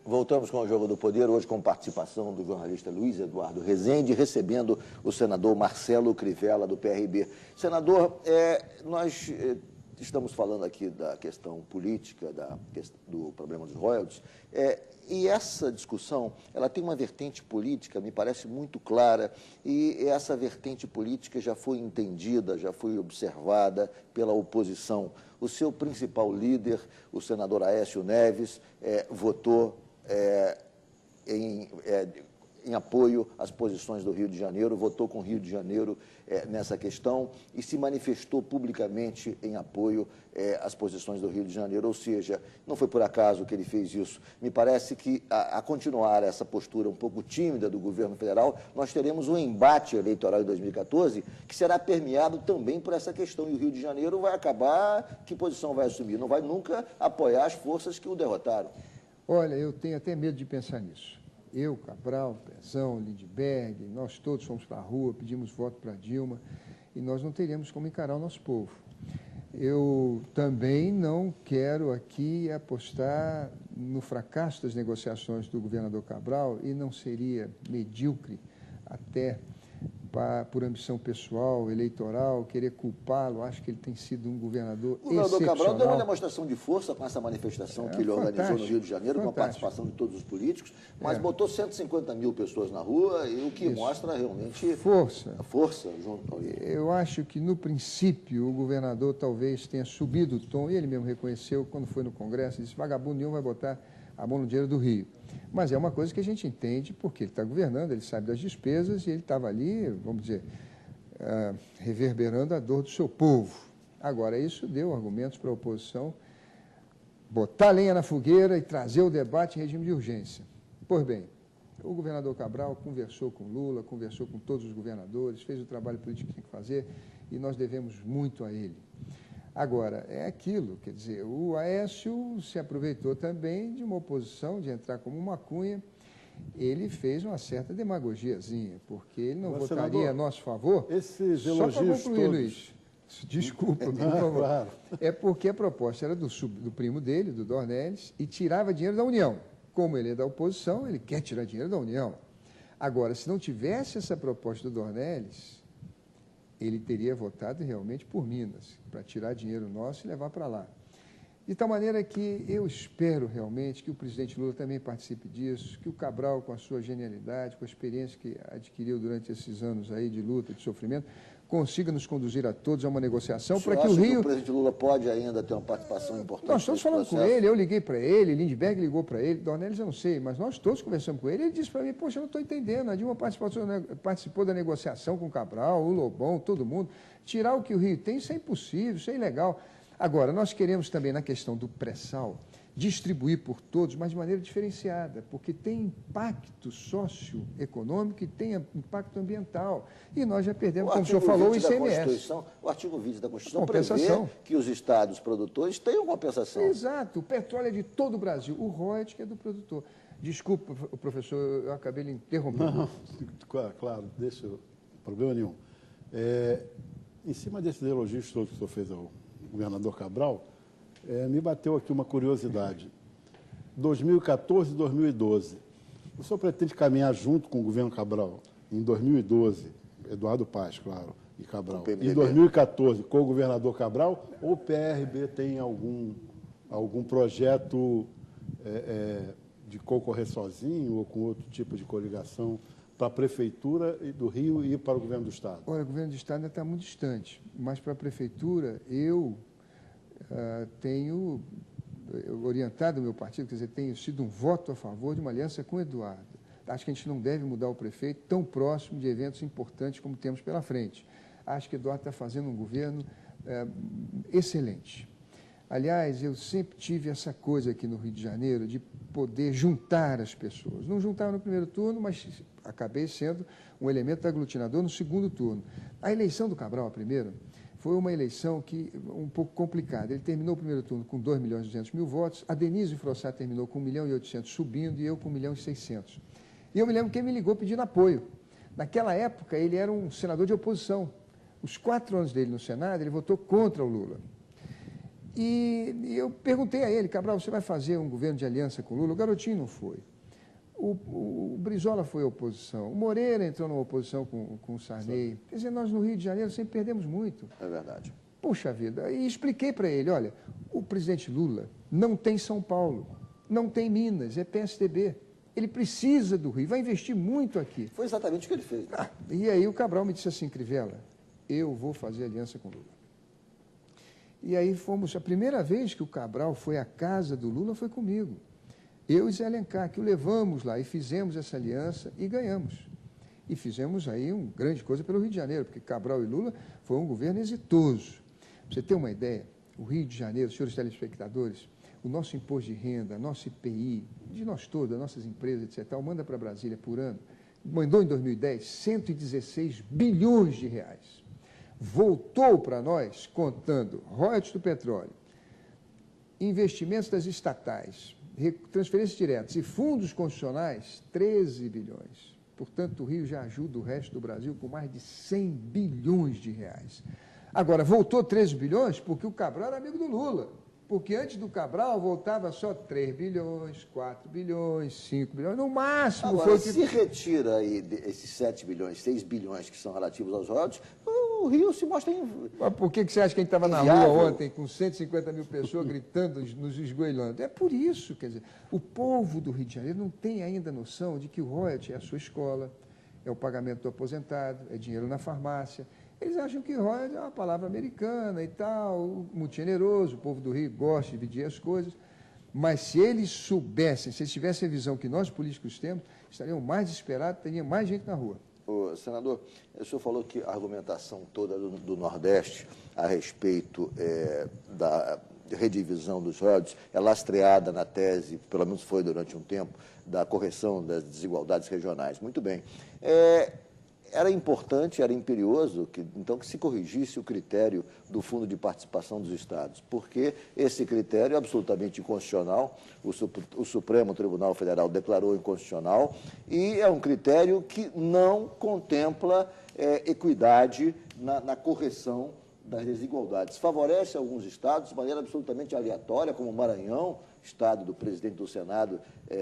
Voltamos com o Jogo do Poder, hoje com participação do jornalista Luiz Eduardo Rezende, recebendo o senador Marcelo Crivella, do PRB. Senador, nós estamos falando aqui da questão política, do problema dos royalties, e essa discussão, ela tem uma vertente política, me parece muito clara, e essa vertente política já foi entendida, já foi observada pela oposição. O seu principal líder, o senador Aécio Neves, votou em apoio às posições do Rio de Janeiro, votou com o Rio de Janeiro nessa questão e se manifestou publicamente em apoio às posições do Rio de Janeiro, ou seja, não foi por acaso que ele fez isso. Me parece que, a continuar essa postura um pouco tímida do governo federal, nós teremos um embate eleitoral em 2014 que será permeado também por essa questão, e o Rio de Janeiro vai acabar, que posição vai assumir? Não vai nunca apoiar as forças que o derrotaram. Olha, eu tenho até medo de pensar nisso. Eu, Cabral, Pezão, Lindbergh, nós todos fomos para a rua, pedimos voto para Dilma, e nós não teríamos como encarar o nosso povo. Eu também não quero aqui apostar no fracasso das negociações do governador Cabral, e não seria medíocre até por ambição pessoal, eleitoral, querer culpá-lo. Acho que ele tem sido um governador excepcional. O governador Cabral deu uma demonstração de força com essa manifestação que ele organizou no Rio de Janeiro, com a participação de todos os políticos, mas botou 150 mil pessoas na rua, e o que mostra realmente a força junto ao Rio. Eu acho que, no princípio, o governador talvez tenha subido o tom, e ele mesmo reconheceu, quando foi no Congresso, disse: vagabundo nenhum vai botar a mão no dinheiro do Rio. Mas é uma coisa que a gente entende, porque ele está governando, ele sabe das despesas, e ele estava ali, vamos dizer, reverberando a dor do seu povo. Agora, isso deu argumentos para a oposição botar lenha na fogueira e trazer o debate em regime de urgência. Pois bem, o governador Cabral conversou com Lula, conversou com todos os governadores, fez o trabalho político que tinha que fazer, e nós devemos muito a ele. Agora, é aquilo, quer dizer, o Aécio se aproveitou também de uma oposição, de entrar como uma cunha. Ele fez uma certa demagogiazinha, porque ele não votaria a nosso favor. Esses elogios só para concluir, todos... Luiz, desculpa, por favor. Claro. É porque a proposta era do primo dele, do Dornelles, e tirava dinheiro da União. Como ele é da oposição, ele quer tirar dinheiro da União. Agora, se não tivesse essa proposta do Dornelles, ele teria votado realmente por Minas, para tirar dinheiro nosso e levar para lá. De tal maneira que eu espero realmente que o presidente Lula também participe disso, que o Cabral, com a sua genialidade, com a experiência que adquiriu durante esses anos aí de luta, de sofrimento, consiga nos conduzir a todos a uma negociação para que o Rio... O presidente Lula pode ainda ter uma participação importante? Nós estamos falando com ele, eu liguei para ele, Lindbergh ligou para ele, Dornelles eu não sei, mas nós todos conversamos com ele, ele disse para mim: poxa, eu não estou entendendo, a Dilma participou da negociação com o Cabral, o Lobão, todo mundo, tirar o que o Rio tem, isso é impossível, isso é ilegal. Agora, nós queremos também, na questão do pré-sal, distribuir por todos, mas de maneira diferenciada, porque tem impacto socioeconômico e tem impacto ambiental. E nós já perdemos, como o senhor falou, o ICMS. O artigo 20 da Constituição prevê que os estados produtores tenham compensação. Exato. O petróleo é de todo o Brasil. O royalties é do produtor. Desculpa, professor, eu acabei lhe interrompendo. Não, claro, deixa problema nenhum. Em cima desses elogios todos que o senhor fez ao governador Cabral, me bateu aqui uma curiosidade. 2014 e 2012, o senhor pretende caminhar junto com o governo Cabral em 2012, Eduardo Paes, claro, e Cabral, em 2014 com o governador Cabral, ou o PRB tem algum projeto de concorrer sozinho ou com outro tipo de coligação para a Prefeitura do Rio e para o Governo do Estado? Olha, o Governo do Estado ainda está muito distante, mas para a Prefeitura eu tenho orientado o meu partido, quer dizer, tenho sido um voto a favor de uma aliança com o Eduardo. Acho que a gente não deve mudar o prefeito tão próximo de eventos importantes como temos pela frente. Acho que o Eduardo está fazendo um governo excelente. Aliás, eu sempre tive essa coisa aqui no Rio de Janeiro de poder juntar as pessoas. Não juntava no primeiro turno, mas acabei sendo um elemento aglutinador no segundo turno. A eleição do Cabral, a primeira, foi uma eleição um pouco complicada. Ele terminou o primeiro turno com 2.200.000 votos, a Denise Frossat terminou com 1.800.000 subindo e eu com 1.600.000. E eu me lembro que ele me ligou pedindo apoio. Naquela época, ele era um senador de oposição. Os 4 anos dele no Senado, ele votou contra o Lula. E eu perguntei a ele, Cabral, você vai fazer um governo de aliança com o Lula? O Garotinho não foi. O Brizola foi à oposição. O Moreira entrou numa oposição com o Sarney. Quer dizer, nós no Rio de Janeiro sempre perdemos muito. É verdade. Puxa vida. E expliquei para ele, olha, o presidente Lula não tem São Paulo, não tem Minas, é PSDB. Ele precisa do Rio, vai investir muito aqui. Foi exatamente o que ele fez. E aí o Cabral me disse assim, Crivella, eu vou fazer aliança com o Lula. E aí fomos, a primeira vez que o Cabral foi à casa do Lula foi comigo. Eu e Zé Alencar, que o levamos lá e fizemos essa aliança e ganhamos. E fizemos aí uma grande coisa pelo Rio de Janeiro, porque Cabral e Lula foi um governo exitoso. Para você ter uma ideia, o Rio de Janeiro, senhores telespectadores, o nosso imposto de renda, nosso IPI, de nós todos, das nossas empresas, etc., manda para Brasília por ano, mandou em 2010 116 bilhões de reais. Voltou para nós, contando royalties do petróleo, investimentos das estatais, transferências diretas e fundos constitucionais, 13 bilhões. Portanto, o Rio já ajuda o resto do Brasil com mais de 100 bilhões de reais. Agora, voltou 13 bilhões porque o Cabral era amigo do Lula. Porque antes do Cabral voltava só 3 bilhões, 4 bilhões, 5 bilhões, no máximo. Agora, se retira aí esses 7 bilhões, 6 bilhões que são relativos aos royalties, o Rio se mostra... Mas por que você acha que a gente estava na rua ontem com 150 mil pessoas gritando, nos esgoelando? É por isso, quer dizer, o povo do Rio de Janeiro não tem ainda noção de que o royalties é a sua escola, é o pagamento do aposentado, é dinheiro na farmácia. Eles acham que royalties é uma palavra americana e tal, muito generoso, o povo do Rio gosta de dividir as coisas, mas se eles soubessem, se eles tivessem a visão que nós políticos temos, estariam mais desesperados, teria mais gente na rua. Ô, senador, o senhor falou que a argumentação toda do Nordeste a respeito da redivisão dos royalties é lastreada na tese, pelo menos foi durante um tempo, da correção das desigualdades regionais. Muito bem. Era importante, era imperioso, então, que se corrigisse o critério do Fundo de Participação dos Estados, porque esse critério é absolutamente inconstitucional, o Supremo Tribunal Federal declarou inconstitucional, e é um critério que não contempla equidade na correção das desigualdades. Favorece alguns estados de maneira absolutamente aleatória, como o Maranhão, estado do presidente do Senado,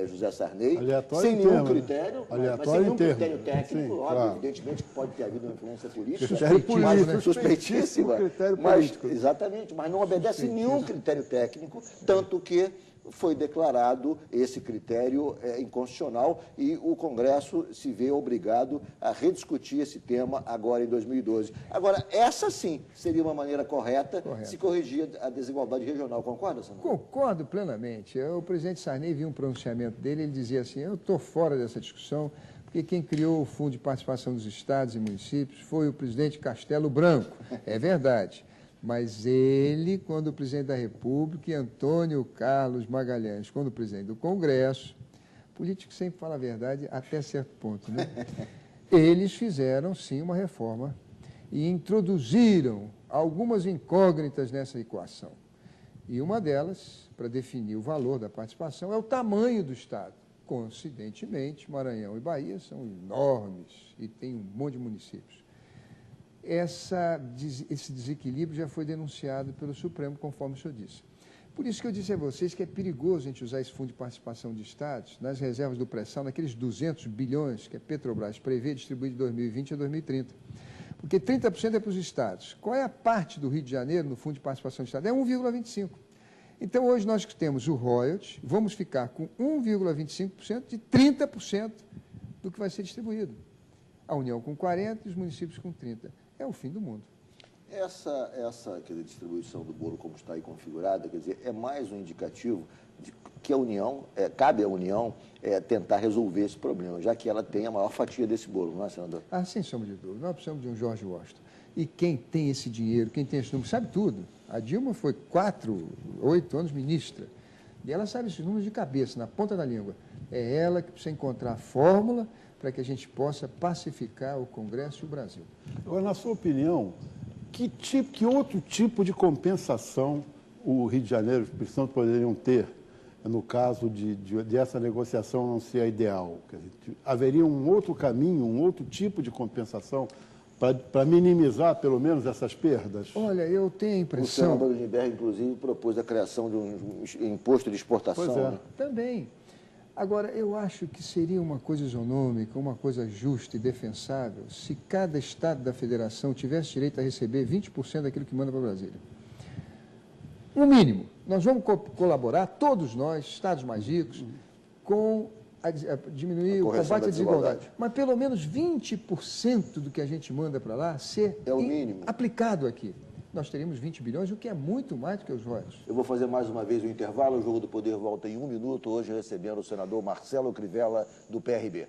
José Sarney, aleatório sem nenhum critério, mas sem nenhum critério técnico, sim, óbvio, claro. Evidentemente que pode ter havido uma influência política, Suspeitíssima, suspeitíssima, mas, exatamente, mas não obedece nenhum critério técnico, tanto que foi declarado esse critério inconstitucional e o Congresso se vê obrigado a rediscutir esse tema agora em 2012. Agora, essa sim seria uma maneira correta de se corrigir a desigualdade regional. Concorda, senador? Concordo plenamente. O presidente Sarney viu um pronunciamento dele, ele dizia assim, eu estou fora dessa discussão, porque quem criou o Fundo de Participação dos Estados e Municípios foi o presidente Castelo Branco. É verdade. Mas ele, quando presidente da República, e Antônio Carlos Magalhães, quando presidente do Congresso, político sempre fala a verdade até certo ponto, né? Eles fizeram, sim, uma reforma e introduziram algumas incógnitas nessa equação. E uma delas, para definir o valor da participação, é o tamanho do Estado. Coincidentemente, Maranhão e Bahia são enormes e tem um monte de municípios. Esse desequilíbrio já foi denunciado pelo Supremo, conforme o senhor disse. Por isso que eu disse a vocês que é perigoso a gente usar esse fundo de participação de estados nas reservas do pré-sal, naqueles 200 bilhões que a Petrobras prevê distribuir de 2020 a 2030. Porque 30% é para os estados. Qual é a parte do Rio de Janeiro no fundo de participação de estados? É 1,25%. Então, hoje nós que temos o royalties, vamos ficar com 1,25% de 30% do que vai ser distribuído. A União com 40% e os municípios com 30%. É o fim do mundo. Essa quer dizer, distribuição do bolo como está aí configurada, quer dizer, é mais um indicativo de que a União, cabe à União tentar resolver esse problema, já que ela tem a maior fatia desse bolo, não é, senador? Ah, sem sombra de dúvida. Nós precisamos de um George Washington. E quem tem esse dinheiro, quem tem esse número, sabe tudo. A Dilma foi 8 anos ministra. E ela sabe esses números de cabeça, na ponta da língua. É ela que precisa encontrar a fórmula para que a gente possa pacificar o Congresso e o Brasil. Agora, na sua opinião, que outro tipo de compensação o Rio de Janeiro e o Espírito Santo poderiam ter no caso de essa negociação não ser a ideal? Quer dizer, haveria um outro caminho, um outro tipo de compensação para minimizar, pelo menos, essas perdas? Olha, eu tenho a O impressão... senador Lindenberg, inclusive, propôs a criação de um imposto de exportação. Pois é. Né? Também. Agora, eu acho que seria uma coisa isonômica, uma coisa justa e defensável, se cada estado da federação tivesse direito a receber 20% daquilo que manda para Brasília. No mínimo, nós vamos colaborar, todos nós, estados mais ricos, com diminuir o combate à desigualdade. Mas pelo menos 20% do que a gente manda para lá ser o mínimo. Aplicado aqui. Nós teríamos 20 bilhões, o que é muito mais do que os royalties. Eu vou fazer mais uma vez o intervalo. O Jogo do Poder volta em 1 minuto, hoje recebendo o senador Marcelo Crivella, do PRB.